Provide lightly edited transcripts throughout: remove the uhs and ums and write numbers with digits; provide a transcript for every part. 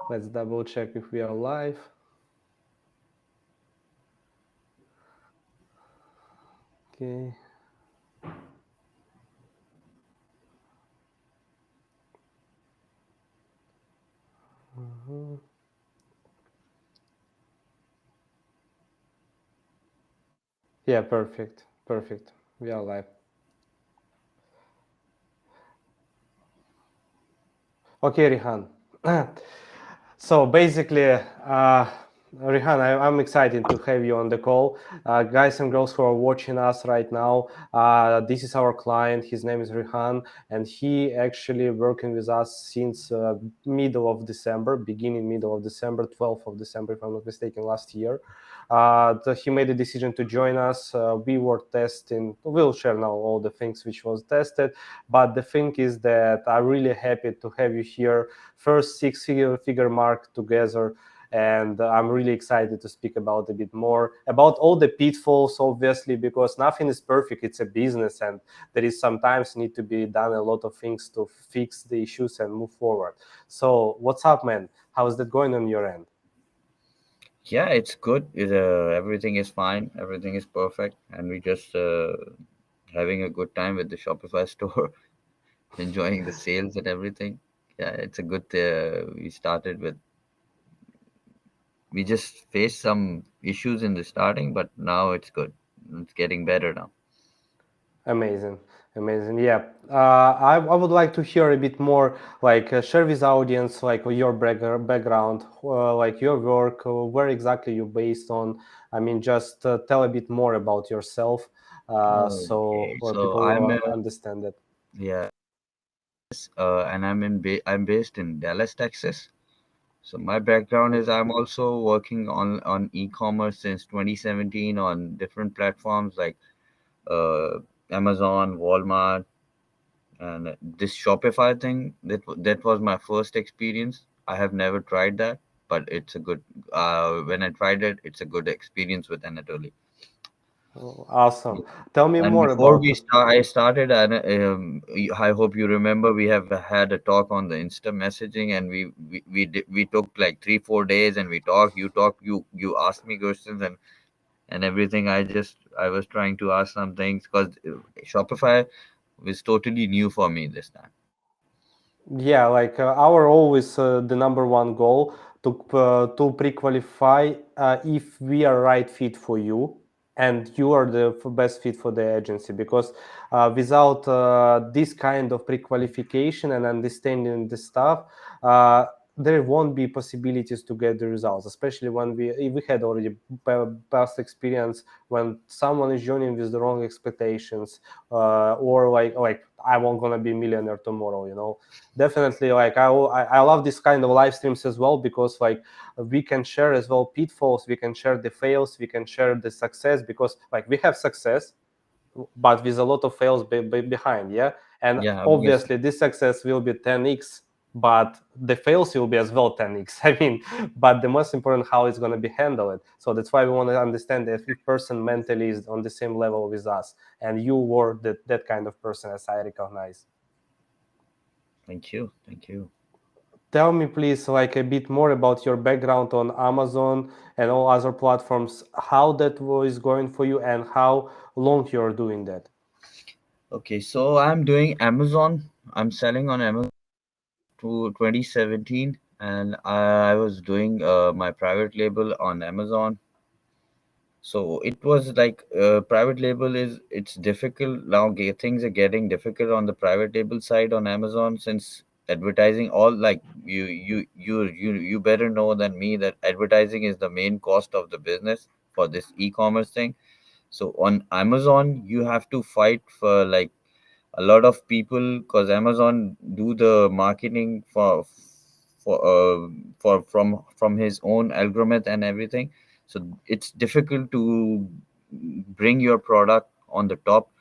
Let's double check if we are live. Okay. Yeah, perfect. We are live. Okay, Rehan. So basically, Rehan, I'm excited to have you on the call. Guys and girls who are watching us right now, this is our client. His name is Rehan, and he actually working with us since middle of December, 12th of December, if I'm not mistaken, last year. He made a decision to join us. We were testing. We'll share now all the things which was tested. But the thing is that I'm really happy to have you here. First six-figure mark together. And I'm really excited to speak about a bit more about all the pitfalls, obviously, because nothing is perfect. It's a business, and there is sometimes need to be done a lot of things to fix the issues and move forward. So what's up, man? How is that going on your end? Yeah, it's good. Everything is fine. Everything is perfect, and we just having a good time with the Shopify store, enjoying the sales and everything. Yeah, it's a good. We started with. We just faced some issues in the starting, but now it's good. It's getting better now. Amazing. Yeah. I would like to hear a bit more, like share with audience, like your background, like your work, where exactly you're based on. I mean, just tell a bit more about yourself, so Okay, so people understand that. yeah, and I'm based in Dallas, Texas. So my background is I'm also working on e-commerce since 2017 on different platforms like uh, Amazon, Walmart, and this Shopify thing. That was my first experience. I have never tried that, but it's a good. When I tried it, it's a good experience with Anatoly. Oh, awesome. Tell me And more before about. we start, I started, and I hope you remember we have had a talk on the Insta messaging, and we took like 3-4 days, and we talked. You talked. You asked me questions and everything. I was trying to ask some things because Shopify was totally new for me this time. Yeah, like our always the number one goal to pre-qualify if we are right fit for you and you are the best fit for the agency, because without this kind of pre-qualification and understanding the stuff, there won't be possibilities to get the results, especially when we had already past experience when someone is joining with the wrong expectations, or like I won't gonna be a millionaire tomorrow, definitely. Like I love this kind of live streams as well, because like we can share as well pitfalls, we can share the fails, we can share the success, because like we have success but with a lot of fails behind. Yeah, and Yeah, obviously. obviously this success will be 10x, but the fails will be as well 10x. I mean, but the most important how it's going to be handled. So that's why we want to understand that if person mentally is on the same level with us, and you were that kind of person, as I recognize. Thank you. Thank you. Tell me, please, like a bit more about your background on Amazon and all other platforms, how that was going for you and how long you're doing that. Okay, so I'm doing Amazon. I'm selling on Amazon to 2017, and I was doing my private label on Amazon. So it was like private label is it's difficult now. Things are getting difficult on the private label side on Amazon since advertising all like you better know than me that advertising is the main cost of the business for this e-commerce thing. So on Amazon you have to fight for like a lot of people because Amazon do the marketing for from his own algorithm and everything. So it's difficult to bring your product on the top,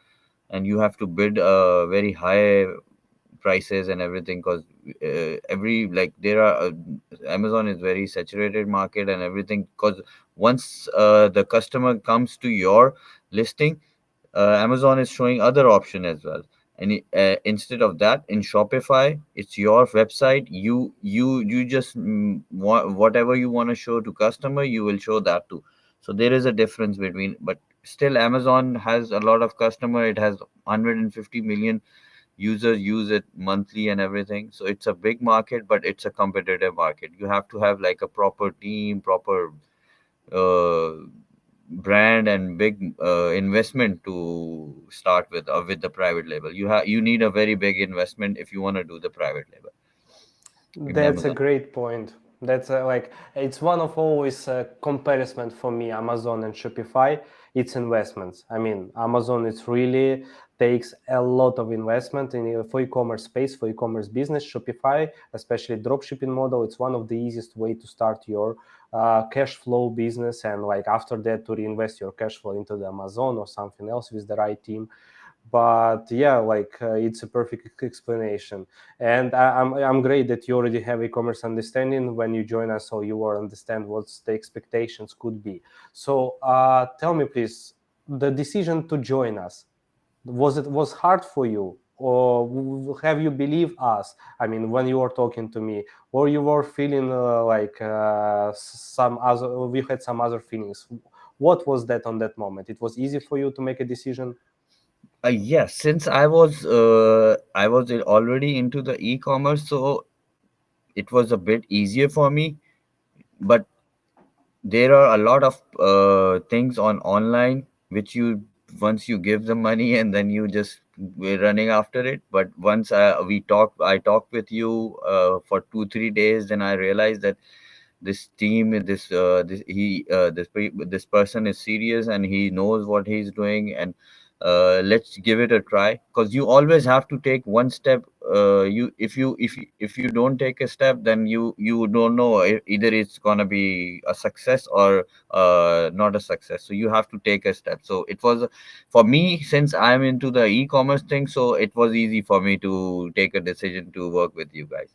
and you have to bid very high prices and everything because every like there are Amazon is very saturated market and everything because once the customer comes to your listing, Amazon is showing other option as well. And instead of that, in Shopify, it's your website. You just whatever you want to show to customer, you will show that too. So there is a difference between, but still Amazon has a lot of customer. It has 150 million users use it monthly and everything. So it's a big market, but it's a competitive market. You have to have like a proper team, proper uh, brand, and big investment to start with the private label. You need a very big investment if you want to do the private label in That's a Amazon. great point. That's like it's one of always comparison for me, Amazon and Shopify. It's investments. I mean, Amazon it's really takes a lot of investment in for e-commerce space, for e-commerce business. Shopify, especially dropshipping model, it's one of the easiest way to start your cash flow business, and like after that to reinvest your cash flow into the Amazon or something else with the right team. But yeah, like it's a perfect explanation, and I'm great that you already have e-commerce understanding when you join us, so you will understand what's the expectations could be. So tell me please, the decision to join us, was hard for you, or have you believed us? I mean, when you were talking to me, or you were feeling like some other, we had some other feelings. What was that on that moment? It was easy for you to make a decision? Yes, since I was already into the e-commerce, so it was a bit easier for me. But there are a lot of things on online which you, once you give the money and then you just we're running after it. But once I talked with you for 2 3 days, then I realized that this team, this person is serious and he knows what he's doing. And let's give it a try, because you always have to take one step. You if you don't take a step, then you don't know either it's gonna be a success or not a success. So you have to take a step. So it was for me, since I'm into the e-commerce thing, so it was easy for me to take a decision to work with you guys.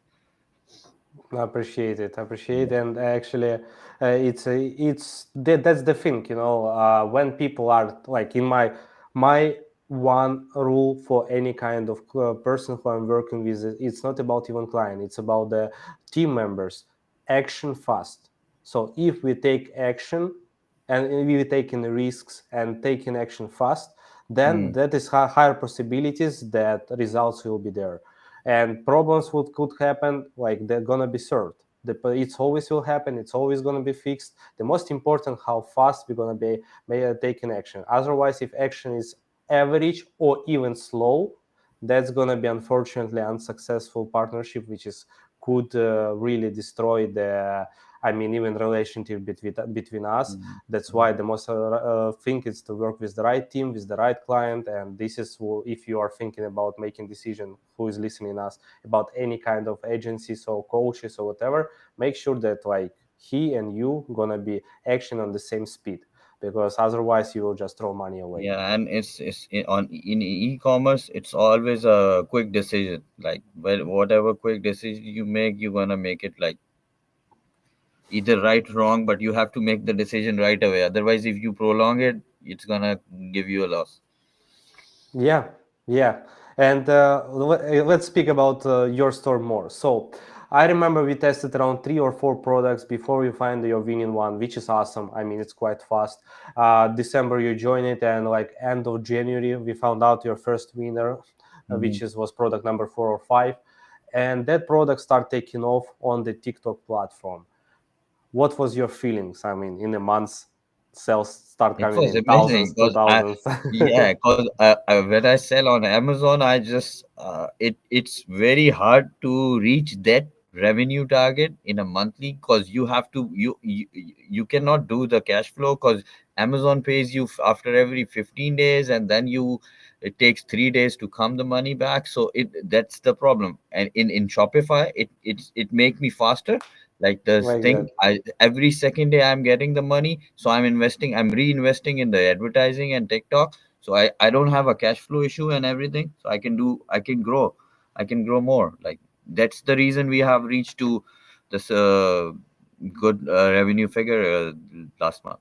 I appreciate it. I appreciate, and actually, it's that's the thing, you know. When people are like in my one rule for any kind of person who I'm working with, it's not about even client. It's about the team members. Action fast. So if we take action, and we taking risks and taking action fast, then Mm, that is higher possibilities that results will be there, and problems would could happen, like they're gonna be solved. It's always will happen, it's always gonna be fixed. The most important how fast we're gonna be taking action. Otherwise, if action is average or even slow, that's gonna be unfortunately unsuccessful partnership, which is could really destroy the, I mean, even relationship between us. mm, That's why mm. the most thing is to work with the right team, with the right client. And this is if you are thinking about making decision, who is listening us, about any kind of agencies or coaches or whatever, make sure that like he and you gonna be action on the same speed, because otherwise you will just throw money away. Yeah, and in e-commerce, it's always a quick decision. Like, well, whatever quick decision you make, you're gonna make it like either right or wrong, but you have to make the decision right away. Otherwise, if you prolong it, it's gonna give you a loss. Yeah, yeah. And let's speak about your store more. So I remember we tested around 3 or 4 products before we find your winning one, which is awesome. I mean, it's quite fast. December you join it, and like end of January we found out your first winner, Hmm. which was product number 4 or 5, and that product start taking off on the TikTok platform. What was your feelings? I mean, in a month, sales start It coming was in amazing thousands, two because I, thousands. yeah, because when I sell on Amazon, I just it's very hard to reach that revenue target in a monthly, because you have to you cannot do the cash flow, because Amazon pays you after every 15 days, and then you it takes 3 days to come the money back. So it that's the problem. And in Shopify, it make me faster. Like this Like thing, that. I every second day I'm getting the money, so I'm reinvesting in the advertising and TikTok. So I don't have a cash flow issue and everything, so I can grow more. Like, that's the reason we have reached to this good revenue figure last month.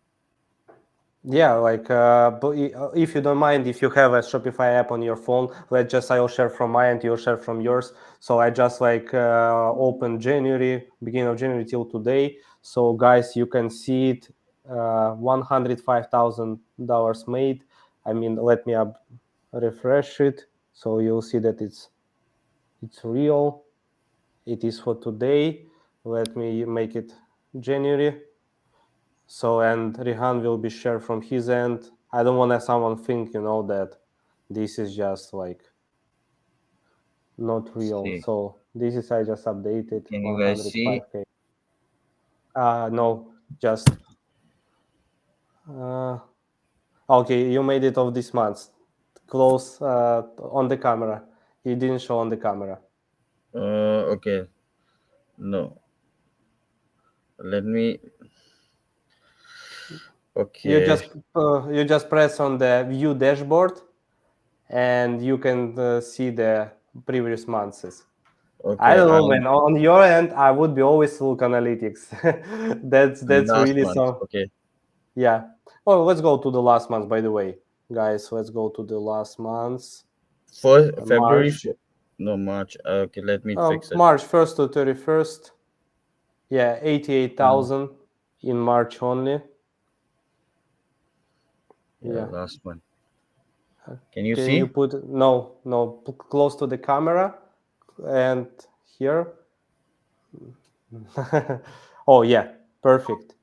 Yeah, like, but if you don't mind, if you have a Shopify app on your phone, let's just, I'll share from my end, you'll share from yours. So I just like open January, beginning of January till today. So guys, you can see it, $105,000 made. I mean, let me refresh it. So you'll see that it's real. It is for today. Let me make it January. So, and Rehan will be shared from his end. I don't want someone think, that this is just like not real. See, So this is, I just updated can you guys see? 105K. No, just, uh, okay, you made it of this month. Close on the camera. You didn't show on the camera. Okay. No. Let me. You Okay. just you just press on the view dashboard and you can see the previous months. I Okay. don't know, I'm man. On your end, I would be always look analytics. That's last really month. so. Okay. Yeah. Oh, let's go to the last month. By the way, guys, let's go to the last month. First February. March. No, March. Okay. Let me fix it. March 1st to 31st. Yeah, Mm, 88,000 in March only. Yeah, Yeah. last month. Can you Can you see? put no close to the camera and here? Oh yeah, perfect.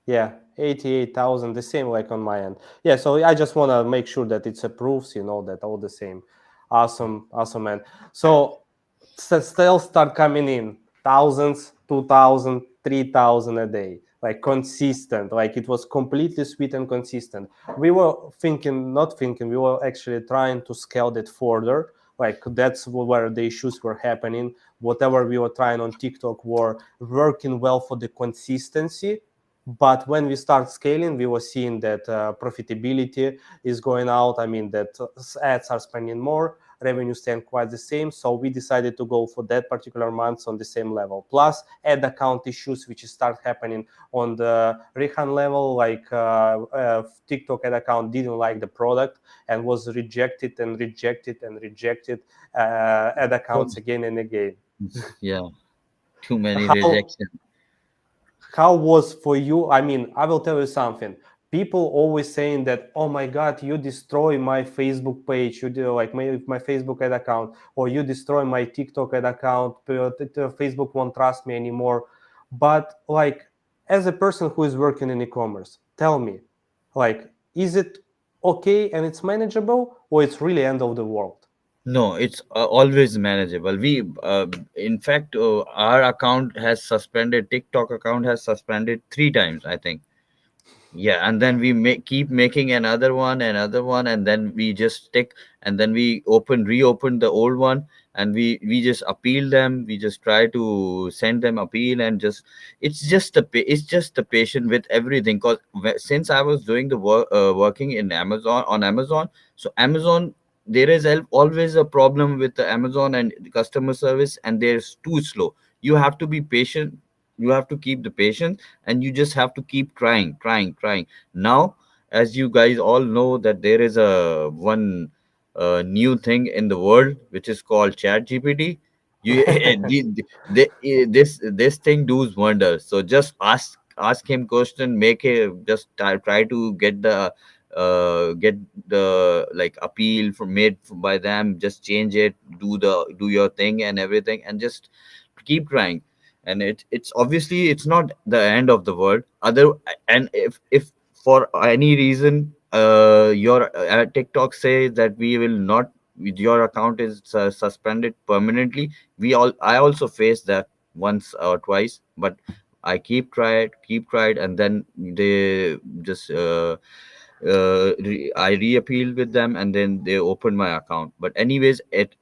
Yeah, 88,000, the same like on my end. Yeah, so I just want to make sure that it's approves, that all the same. Awesome, awesome, man. So sales start coming in thousands, 2,000, 3,000 a day, like consistent, like it was completely sweet and consistent. We were not thinking, we were actually trying to scale that further. Like that's where the issues were happening. Whatever we were trying on TikTok were working well for the consistency, but when we start scaling, we were seeing that profitability is going out. I mean, that ads are spending more, revenue staying quite the same. So we decided to go for that particular month on the same level. Plus, ad account issues, which start happening on the Rehan level, like TikTok ad account didn't like the product and was rejected and rejected and rejected ad Oh, accounts again and again. yeah. Too many How rejection. how was for you? I mean, I will tell you something. People always saying that, oh my god, you destroy my Facebook page, you do like my Facebook ad account, or you destroy my TikTok ad account, Facebook won't trust me anymore. But like, as a person who is working in e-commerce, tell me, like, is it okay and it's manageable, or it's really end of the world? No, it's always manageable. In fact, our account has suspended. TikTok account has suspended 3 times, I think. Yeah, and then we keep making another one, and then we just stick, and then we reopen the old one, and we just appeal them. We just try to send them appeal, and just it's just the patient with everything. Because since I was doing the working in Amazon, so Amazon, there is always a problem with the Amazon and the customer service, and they're too slow. You have to be patient. You have to keep the patience, and you just have to keep trying. Now, as you guys all know, that there is a one new thing in the world which is called chat gpt. You this thing does wonders. So just ask him question, make it, just try to get the like appeal from made by them, just change it, do your thing and everything, and just keep trying. And it's obviously it's not the end of the world. Other, and if for any reason your TikTok says that we will not, your account is suspended permanently, I also faced that once or twice, but I keep tried, and then they just I reappealed with them, and then they opened my account. But anyways, it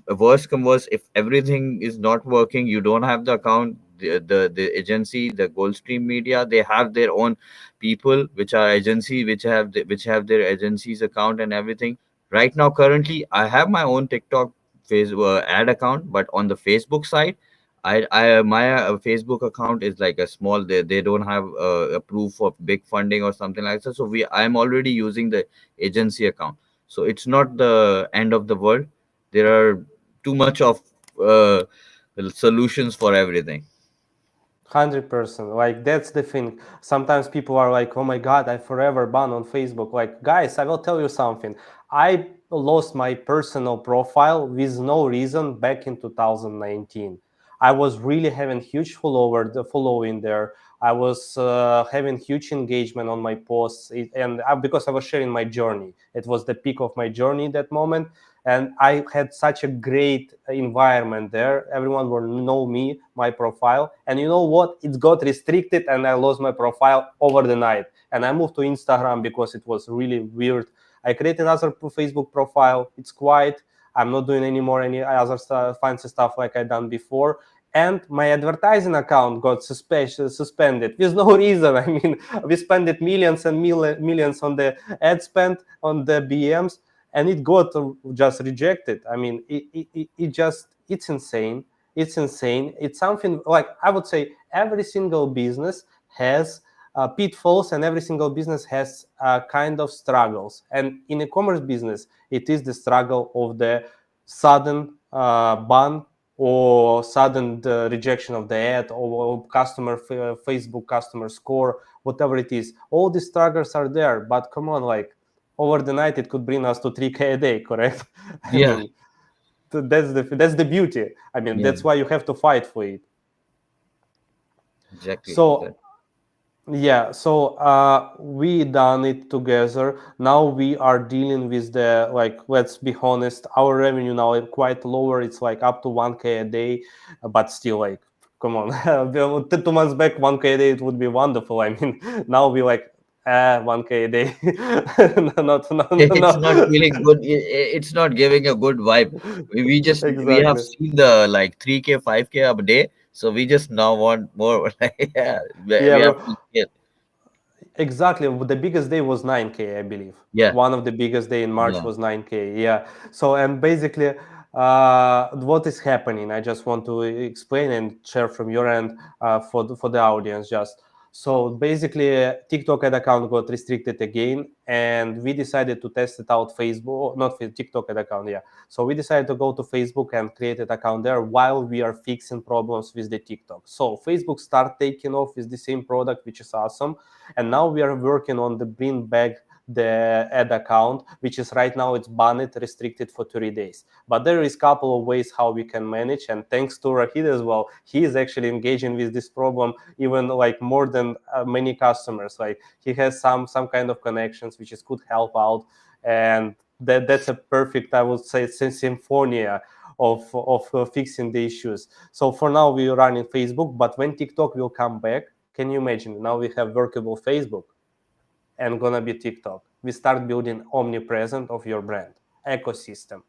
worst come worst, if everything is not working, you don't have the account, the agency, the Goldstream Media, they have their own people which are agency, which have their agency's account and everything. Right now, currently, I have my own TikTok face ad account, but on the Facebook side, I my Facebook account is like a small. They don't have a proof of big funding or something like that. So I'm already using the agency account. So it's not the end of the world. There are too much of uh, solutions for everything. 100%. Like that's the thing. Sometimes people are like, "Oh my God, I forever banned on Facebook." Like, guys, I will tell you something. I lost my personal profile with no reason back in 2019. I was really having huge following there. I was having huge engagement on my posts, and because I was sharing my journey. It was the peak of my journey that moment, and I had such a great environment there. Everyone will know me, my profile, and you know what? It got restricted, and I lost my profile over the night. And I moved to Instagram because it was really weird. I created another Facebook profile. It's quiet. I'm not doing anymore any other fancy stuff like I done before. And my advertising account got suspended with no reason. I mean, we spent millions and millions on the ad spend on the BMs, and it got just rejected. I mean, it just, it's insane. It's insane. It's something like, I would say every single business has pitfalls, and every single business has kind of struggles. And in e-commerce business, it is the struggle of the sudden ban, or sudden rejection of the ad, or Facebook customer score, whatever it is. All these struggles are there, but come on, like, over the night it could bring us to 3K a day, correct? I Yeah, mean, that's the beauty. I mean, yeah, that's why you have to fight for it. exactly. So yeah, so we done it together. Now we are dealing with the, like, let's be honest, our revenue now is quite lower. It's like up to 1K a day, but still, like, come on. 2 months back, 1K a day, it would be wonderful. I mean, now we like, 1K a day. No, not, no, no, It's no. not feeling good. It's not giving a good vibe. We have Exactly. seen the like 3K, 5K a day, so we just now want more. Like, yeah, we Yeah, have bro. to get. Exactly. The biggest day was 9K, I believe. Yeah, One of the biggest day in March yeah. was 9K. Yeah. So, and basically, what is happening? I just want to explain and share from your end, for the audience. Just so basically, TikTok ad account got restricted again, and we decided to test it out. Facebook, not TikTok ad account. Yeah. So we decided to go to Facebook and create an account there while we are fixing problems with the TikTok. So Facebook start taking off with the same product, which is awesome, and now we are working on the bring back the ad account, which is right now it's banned, restricted for 30 days. But there is a couple of ways how we can manage, and thanks to Rahid as well, he is actually engaging with this problem even like more than many customers. Like, he has some kind of connections which is could help out, and that's a perfect, I would say, symphonia of fixing the issues. So for now we run in Facebook, but when TikTok will come back, can you imagine? Now we have workable Facebook and gonna be TikTok. We start building omnipresent of your brand ecosystem.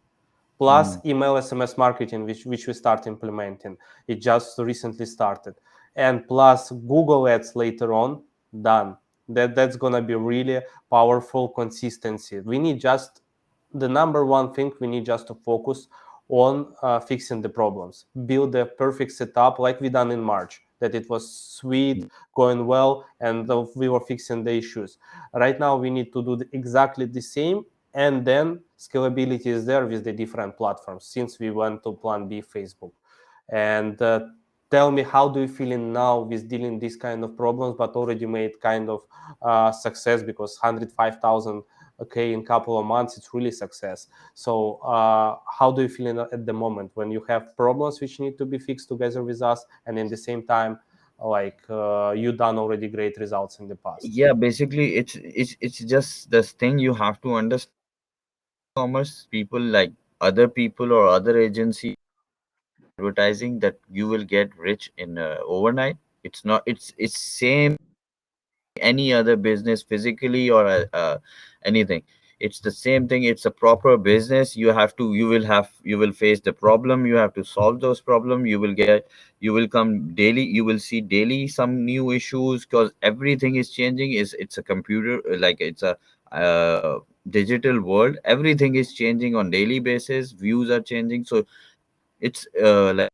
Plus Mm. email SMS marketing, which we start implementing. It just recently started. And plus Google Ads later on, done. That's gonna be really powerful consistency. We need just the number one thing, we need just to focus on fixing the problems, build a perfect setup like we done in March, that it was sweet, going well, and we were fixing the issues. Right now we need to do exactly the same, and then scalability is there with the different platforms, since we went to plan B, Facebook. And tell me, how do you feeling now with dealing these kind of problems, but already made kind of success, because 105,000 okay in couple of months, it's really success. So how do you feel at the moment when you have problems which need to be fixed together with us, and in the same time, like, you done already great results in the past? Yeah, basically, it's just this thing you have to understand. Commerce people like other people or other agencies advertising that you will get rich in overnight. It's not. It's same any other business physically or anything. It's the same thing. It's a proper business. You will face the problem. You have to solve those problems. You will come daily. You will see daily some new issues because everything is changing. It's a computer, like it's a digital world. Everything is changing on daily basis. Views are changing. So it's like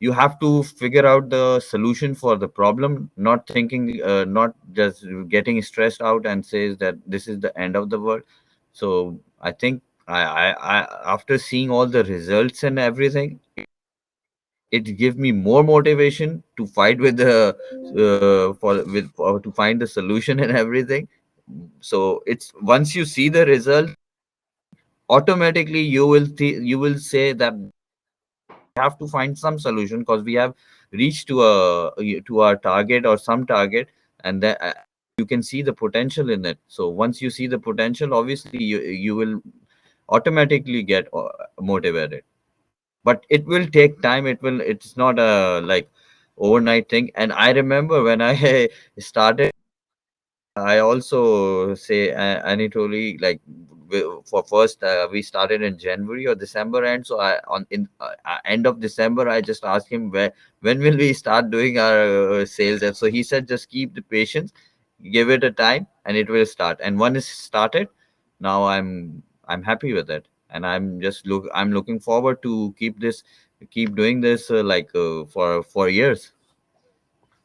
you have to figure out the solution for the problem, not thinking, not just getting stressed out and says that this is the end of the world. So I think after seeing all the results and everything, it gives me more motivation to fight with the for to find the solution and everything. So it's once you see the result, automatically you will say that have to find some solution, because we have reached to our target or some target, and that you can see the potential in it. So once you see the potential, obviously you will automatically get motivated. But it will take time. It's not a like overnight thing. And I remember when I started, I also say Anatoliy, like for first we started in January or December end. So I on in end of December, I just asked him when will we start doing our sales. And so he said, just keep the patience, give it a time, and it will start. And when it's started, now I'm happy with it, and I'm looking forward to keep doing this for years,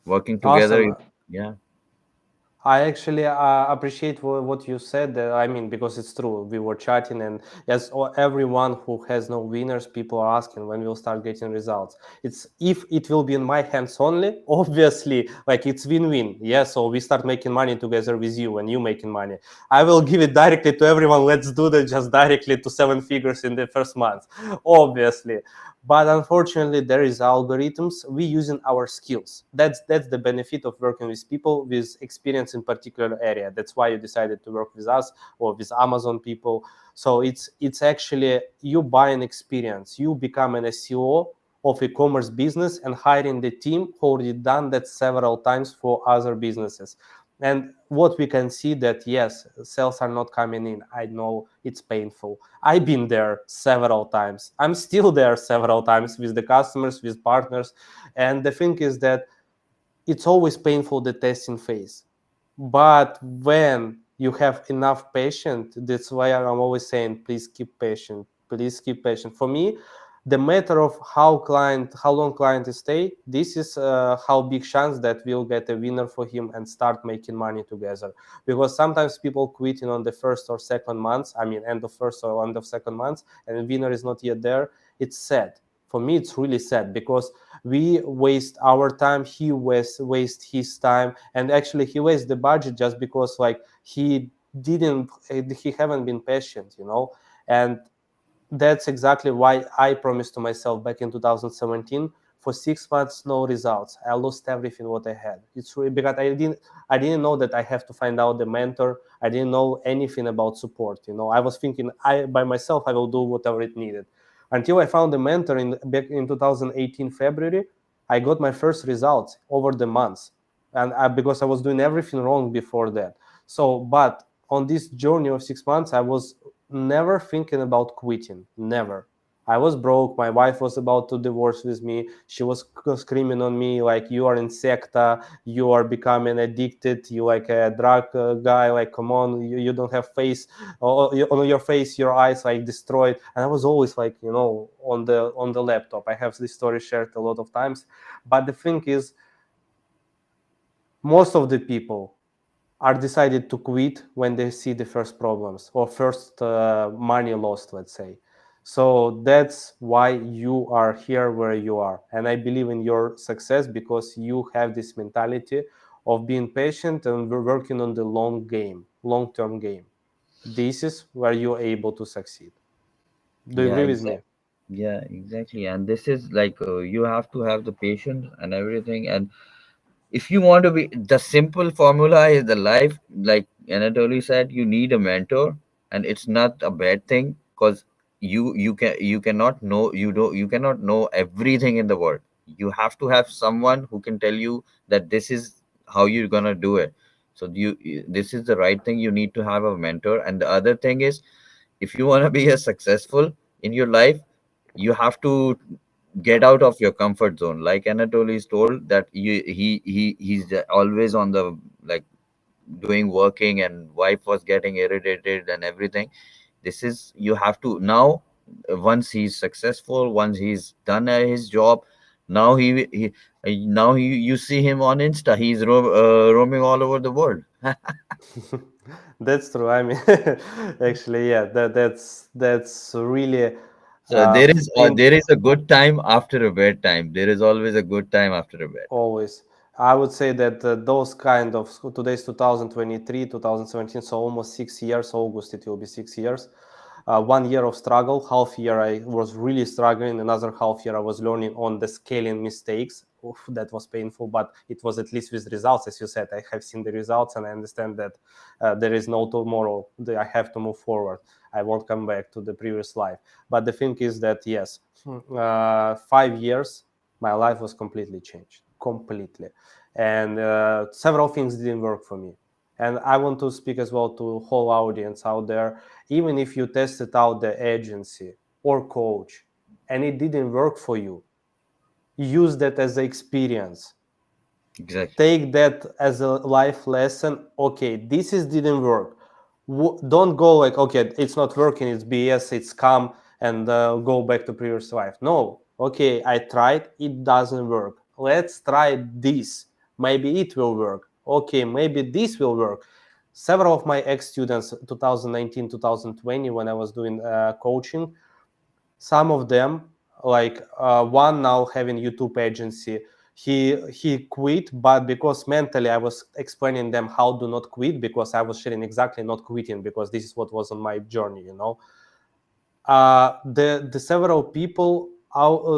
working together. Awesome. Yeah. I actually appreciate what you said. I mean, because it's true. We were chatting, and yes, everyone who has no winners, people are asking when we'll start getting results. It's if it will be in my hands only, obviously, like it's win-win. Yeah, so we start making money together with you, and you making money. I will give it directly to everyone. Let's do that just directly to 7 figures in the first month, obviously. But unfortunately, there is algorithms. We using our skills. That's the benefit of working with people with experience in particular area. That's why you decided to work with us or with Amazon people. So it's actually you buy an experience. You become an SEO of e-commerce business and hiring the team who already done that several times for other businesses. And what we can see that yes, sales are not coming in. I know it's painful. I've been there several times. I'm still there several times with the customers, with partners. And the thing is that it's always painful, the testing phase. But when you have enough patience, that's why I'm always saying, please keep patient. Please keep patient. For me, the matter of how long client is stay, this is how big chance that we'll get a winner for him and start making money together. Because sometimes people quitting on the first or second months, I mean end of first or end of second months, and the winner is not yet there. It's sad. For me, it's really sad because we waste our time, he waste his time, and actually he wastes the budget just because like he haven't been patient, you know. And that's exactly why I promised to myself back in 2017, for 6 months no results, I lost everything what I had. It's really because I didn't know that I have to find out the mentor. I didn't know anything about support, you know. I was thinking I by myself I will do whatever it needed, until I found a mentor back in 2018 February. I got my first results over the months, and because I was doing everything wrong before that. So but on this journey of 6 months I was never thinking about quitting, never. I was broke. My wife was about to divorce with me. She was screaming on me like, you are in secta, you are becoming addicted, you like a drug guy, like come on, you don't have face, on your face your eyes like destroyed. And I was always like, you know, on the laptop. I have this story shared a lot of times. But the thing is, most of the people are decided to quit when they see the first problems or first money lost, let's say. So that's why you are here where you are, and I believe in your success because you have this mentality of being patient and we're working on the long-term game. This is where you're able to succeed. Do you Yeah, agree with me? exactly. Yeah, exactly. And this is like you have to have the patience and everything. And if you want to be, the simple formula is the life. Like Anatoly said, you need a mentor, and it's not a bad thing, because you cannot know, you cannot know everything in the world. You have to have someone who can tell you that this is how you're gonna do it. So this is the right thing. You need to have a mentor. And the other thing is, if you want to be a successful in your life, you have to get out of your comfort zone. Like Anatoly is told that he's always on the like doing working, and wife was getting irritated and everything. This is, you have to now, once he's successful, once he's done his job, Now now you see him on Insta. He's roaming all over the world. That's true. I mean, actually, yeah, that's really So there is in there is a good time after a bad time. There is always a good time after a bad. always. I would say that those kind of today's 2023, 2017, so almost 6 years. August it will be 6 years. 1 year of struggle, half year I was really struggling, another half year I was learning on the scaling mistakes. Oof, that was painful, but it was at least with results. As you said, I have seen the results and I understand that there is no tomorrow. I have to move forward. I won't come back to the previous life. But the thing is that, yes, 5 years, my life was completely changed, completely. And several things didn't work for me. And I want to speak as well to whole audience out there. Even if you tested out the agency or coach and it didn't work for you, use that as an experience. Exactly. Take that as a life lesson. Okay, this is didn't work. Don't go like, okay, it's not working, it's BS, it's scam, and go back to previous life. No, okay, I tried, it doesn't work. Let's try this. Maybe it will work. Okay, maybe this will work. Several of my ex-students, 2019, 2020, when I was doing coaching, some of them, like one now having YouTube agency, he quit, but because mentally I was explaining them how do not quit, because I was sharing exactly not quitting, because this is what was on my journey, the several people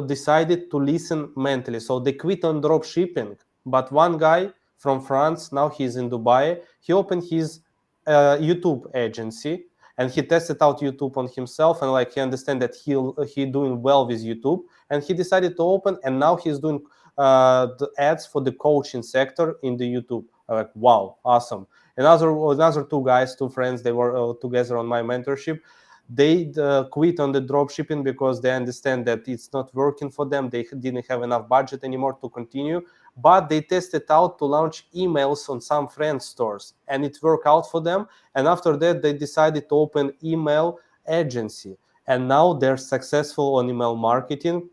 decided to listen mentally, so they quit on drop shipping. But one guy from France, now he's in Dubai, he opened his YouTube agency, and he tested out YouTube on himself, and like he understand that he doing well with YouTube, and he decided to open, and now he's doing the ads for the coaching sector in the YouTube. I'm like, wow, awesome. Another two guys, two friends, they were together on my mentorship. They quit on the drop shipping because they understand that it's not working for them. They didn't have enough budget anymore to continue, but they tested out to launch emails on some friend stores, and it worked out for them. And after that they decided to open email agency, and now they're successful on email marketing.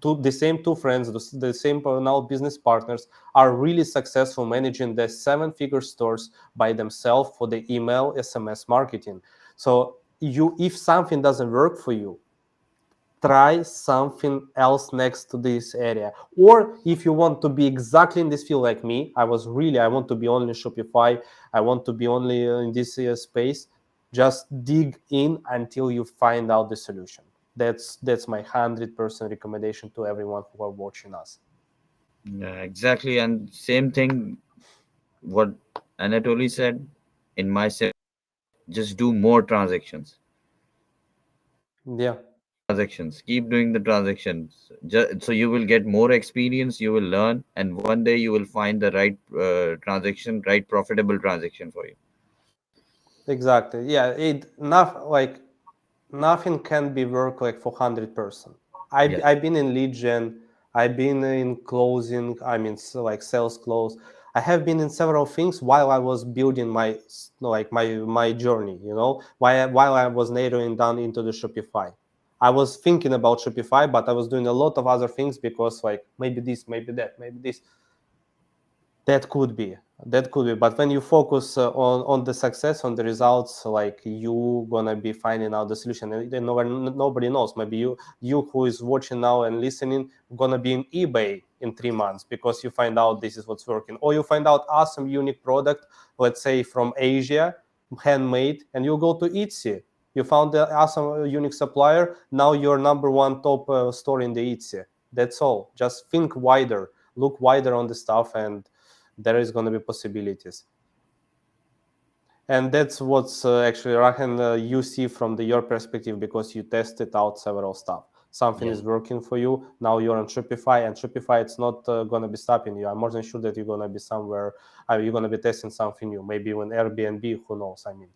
The same two friends, the same now business partners, are really successful managing the 7-figure stores by themselves for the email SMS marketing. So if something doesn't work for you, try something else next to this area. Or if you want to be exactly in this field like me, I want to be only Shopify, I want to be only in this space, just dig in until you find out the solution. That's my 100% recommendation to everyone who are watching us. Yeah, exactly. And same thing. What Anatoly said in my set. Just do more transactions. Yeah, Transactions. Keep doing the transactions. So you will get more experience. You will learn, and one day you will find the right transaction, right profitable transaction for you. exactly. Yeah, it not like nothing can be work like for 100%. Yeah. I've been in lead gen, I've been in closing, I mean, so like sales close. I have been in several things while I was building my journey, while I was narrowing down into the Shopify. I was thinking about Shopify, but I was doing a lot of other things, because like maybe this, maybe that, maybe this. That could be. That could be. But when you focus on the success, on the results, like you gonna be finding out the solution, and then nobody knows. Maybe you who is watching now and listening gonna be in eBay in 3 months because you find out this is what's working, or you find out awesome unique product, let's say from Asia, handmade, and you go to Etsy. You found the awesome unique supplier. Now you're number one top store in the Etsy. That's all. Just think wider, look wider on the stuff, and there is going to be possibilities. And that's what's actually, Rahan, you see from your perspective, because you tested out several stuff. Something Yeah. is working for you. Now you're on Shopify, and Shopify, it's not going to be stopping you. I'm more than sure that you're going to be somewhere, you're going to be testing something new, maybe even Airbnb, who knows, I mean,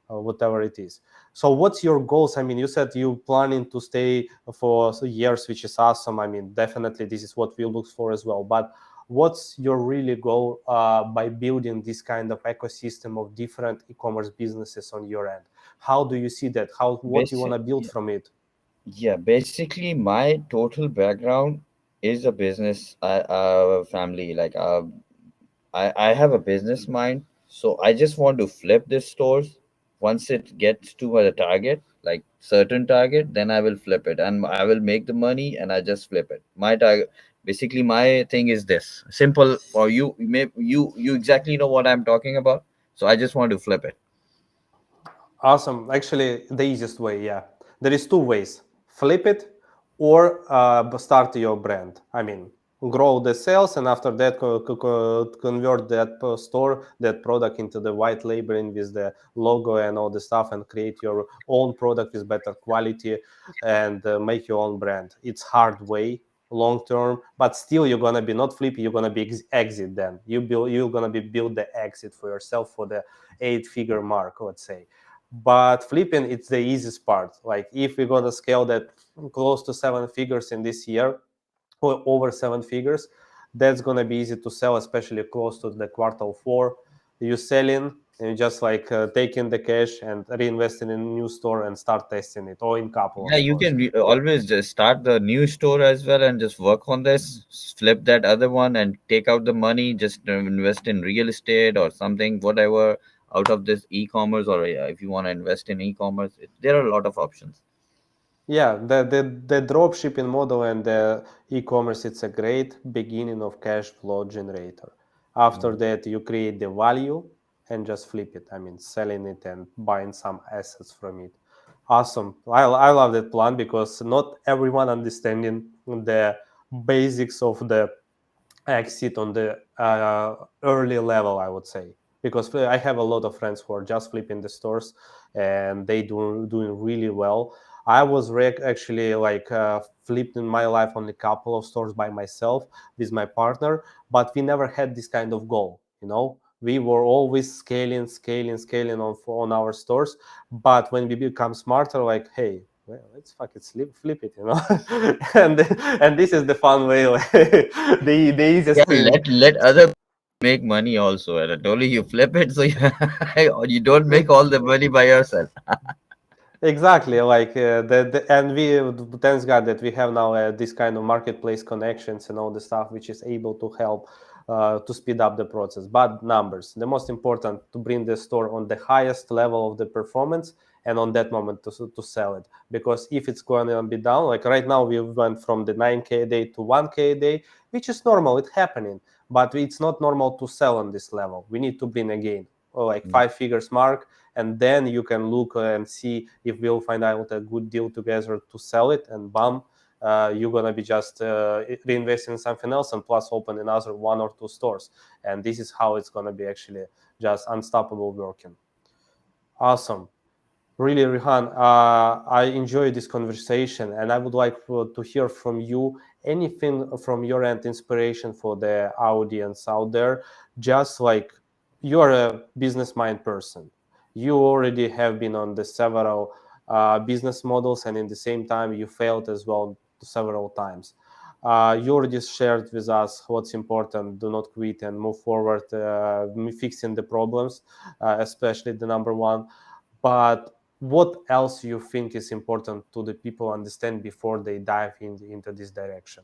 whatever it is. So what's your goals? I mean, you said you planning to stay for years, which is awesome. I mean, definitely this is what we look for as well. But what's your really goal by building this kind of ecosystem of different e-commerce businesses on your end? How do you see that? What you want Basic. to build from it? Yeah. Basically, my total background. is a business family. Like I have a business mind, so I just want to flip this stores. Once it gets to a target, like certain target, then I will flip it and I will make the money and I just flip it. My target, basically, my thing is this simple for you. You exactly know what I'm talking about. So I just want to flip it. Awesome. Actually, the easiest way, yeah. There is two ways: flip it or start your brand. I mean, grow the sales, and after that, convert that store, that product into the white labeling with the logo and all the stuff, and create your own product with better quality and make your own brand. It's hard way long term, but still you're gonna be not flippy, you're gonna be exit. Then you're gonna be build the exit for yourself for the 8-figure mark, let's say. But flipping, it's the easiest part. Like if we're going to scale that close to 7 figures in this year or over 7 figures, that's going to be easy to sell, especially close to the quarter 4. You selling and just like taking the cash and reinvesting in a new store and start testing it, or in couple of Yeah, you stores. can always just start the new store as well and just work on this, flip that other one and take out the money, just invest in real estate or something, whatever out of this e-commerce, or if you want to invest in e-commerce, there are a lot of options. Yeah, the drop shipping model and the e-commerce, it's a great beginning of cash flow generator. After Mhm. that, you create the value and just flip it. I mean, selling it and buying some assets from it. Awesome. I love that plan because not everyone understanding the basics of the exit on the early level, I would say, because I have a lot of friends who are just flipping the stores and they doing really well. I was actually like flipped in my life on a couple of stores by myself with my partner, but we never had this kind of goal. We were always scaling on our stores. But when we become smarter, like, hey, well, let's fucking flip it. and and this is the fun way, like, the Yeah, easiest thing. let other make money also. And I told you flip it so you don't make all the money by yourself. Exactly, like and we thanks God that we have now this kind of marketplace connections and all the stuff which is able to help to speed up the process. But numbers, the most important to bring the store on the highest level of the performance and on that moment to sell it. Because if it's going to be down, like right now we went from the 9K a day to 1K a day, which is normal, it's happening. But it's not normal to sell on this level. We need to bring again like Mm. 5 figures mark, and then you can look and see if we'll find out a good deal together to sell it, and bam, you're gonna be just reinvesting in something else and plus open another 1 or 2 stores, and this is how it's gonna be actually just unstoppable working. Awesome. Really, Rehan, I enjoyed this conversation, and I would like to hear from you anything from your end, inspiration for the audience out there. Just like you're a business mind person, you already have been on the several business models, and in the same time, you failed as well several times. You already shared with us what's important. Do not quit and move forward, fixing the problems, especially the number one. But what else you think is important to the people understand before they dive into this direction?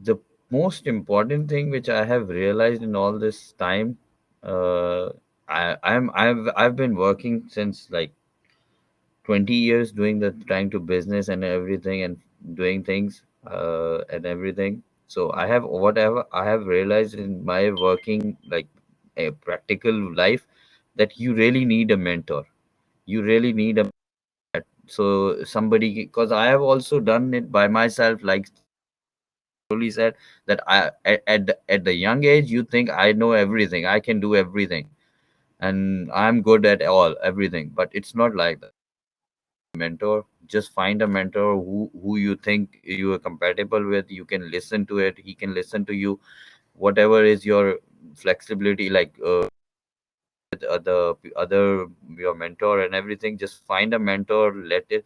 The most important thing which I have realized in all this time, uh, I've been working since like 20 years doing the trying to business and everything and doing things and everything. So I have whatever I have realized in my working like a practical life, that you really need a mentor. You really need a so somebody, because I have also done it by myself, like truly said that at the young age you think I know everything, I can do everything, and I'm good at all everything, but it's not like that. Mentor, just find a mentor who you think you are compatible with. You can listen to it, he can listen to you, whatever is your flexibility, like with other your mentor and everything. Just find a mentor, let it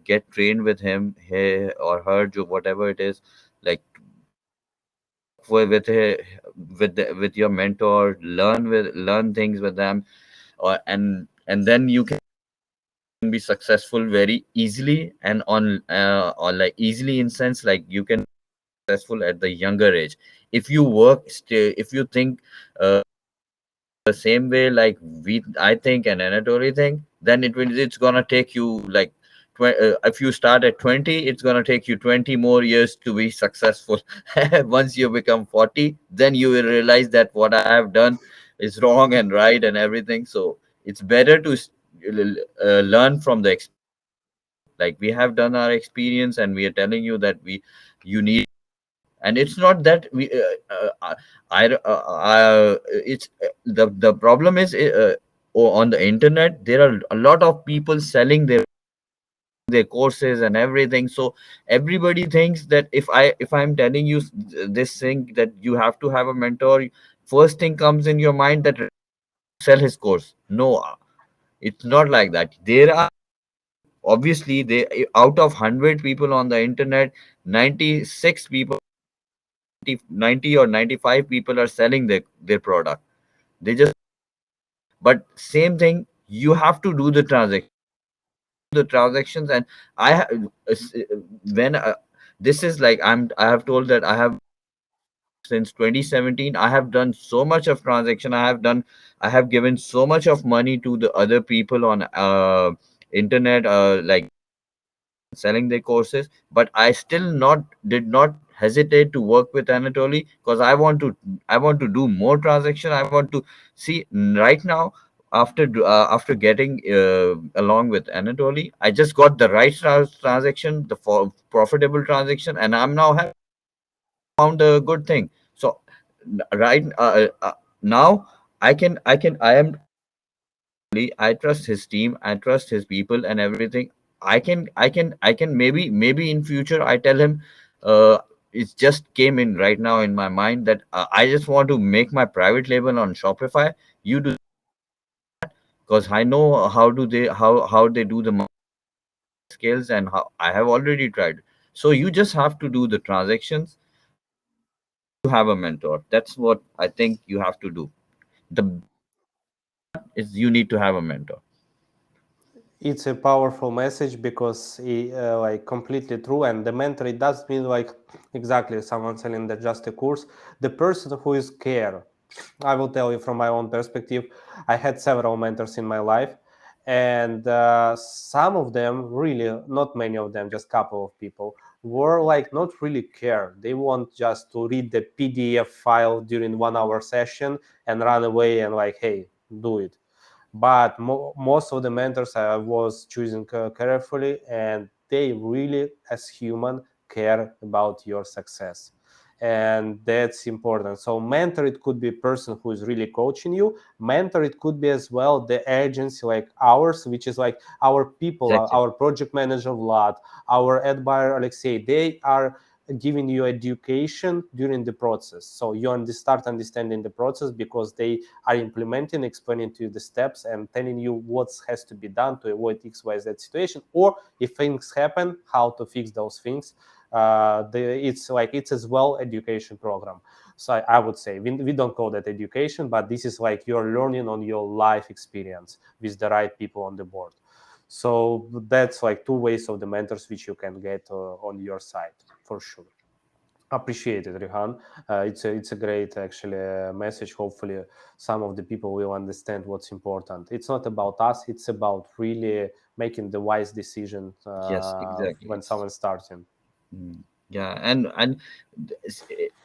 get trained with him, he or her, whatever it is, like talk with your mentor, learn things with them, and then you can be successful very easily, and on or like easily in sense like you can successful at the younger age. If you work, if you think the same way like I think and Anatoly think, then it's gonna take you like if you start at 20, it's gonna take you 20 more years to be successful. Once you become 40, then you will realize that what I have done is wrong and right and everything. So it's better to learn from the like we have done our experience, and we are telling you that you need. And it's not that we it's the problem is on the internet there are a lot of people selling their courses and everything. So everybody thinks that if I'm telling you this thing that you have to have a mentor, first thing comes in your mind that sell his course. No, it's not like that. There are obviously they out of 100 people on the internet, 96 people, 90 or 95 people are selling their product. They just, but same thing, you have to do the transactions. And I when this is like I have told that I have since 2017 I have done so much of transaction. I have given so much of money to the other people on internet, like selling their courses, but I still not did not hesitate to work with Anatoly, because I want to do more transaction. I want to see right now, after getting along with Anatoly, I just got the right transaction, the profitable transaction, and I'm now found a good thing. So right now I am, I trust his team, I trust his people and everything. I can maybe in future I tell him, it just came in right now in my mind that I just want to make my private label on Shopify. You do, because I know how they do the scales, and how I have already tried. So you just have to do the transactions. You have a mentor. That's what I think you have to do. The is you need to have a mentor. It's a powerful message because like completely true. And the mentor, it doesn't mean like exactly someone selling the just a course. The person who is care. I will tell you from my own perspective. I had several mentors in my life, and some of them really, not many of them, just couple of people were like not really care. They want just to read the PDF file during 1 hour session and run away and like, hey, do it. But most of the mentors I was choosing carefully, and they really, as human, care about your success, and that's important. So mentor, it could be a person who is really coaching you. Mentor, it could be as well the agency like ours, which is like our people, Exactly. our project manager Vlad, our ad buyer Alexei. They are giving you education during the process, so you start understanding the process because they are implementing, explaining to you the steps and telling you what has to be done to avoid XYZ situation, or if things happen, how to fix those things. It's as well education program. So I would say we don't call that education, but this is like you're learning on your life experience with the right people on the board. So that's like two ways of the mentors which you can get on your side for sure. Appreciate it, Rehan. It's a great actually message. Hopefully, some of the people will understand what's important. It's not about us. It's about really making the wise decision Yes, exactly. when someone's starting. Mm. Yeah, and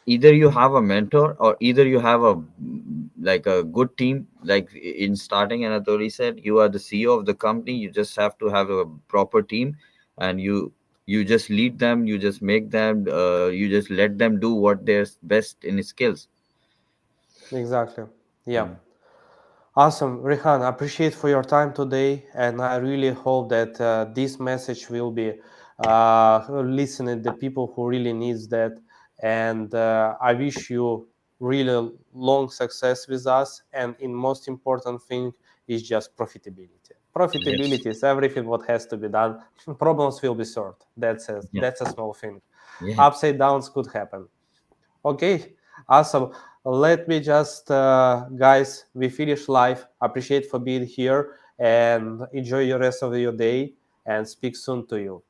either you have a mentor, or either you have a like a good team. Like in starting, Anatoly said, you are the CEO of the company. You just have to have a proper team, and you just lead them. You just make them. You just let them do what they're best in skills. Exactly. Yeah. Mm. Awesome, Rehan. I appreciate for your time today, and I really hope that this message will be listening the people who really needs that. And I wish you really long success with us. And in most important thing is just profitability. Yes. Profitability is everything what has to be done. Problems will be solved. Yeah. That's a small thing. Yeah. Upside downs could happen. Okay, awesome. Let me just, guys, we finish live. Appreciate for being here and enjoy your rest of your day and speak soon to you.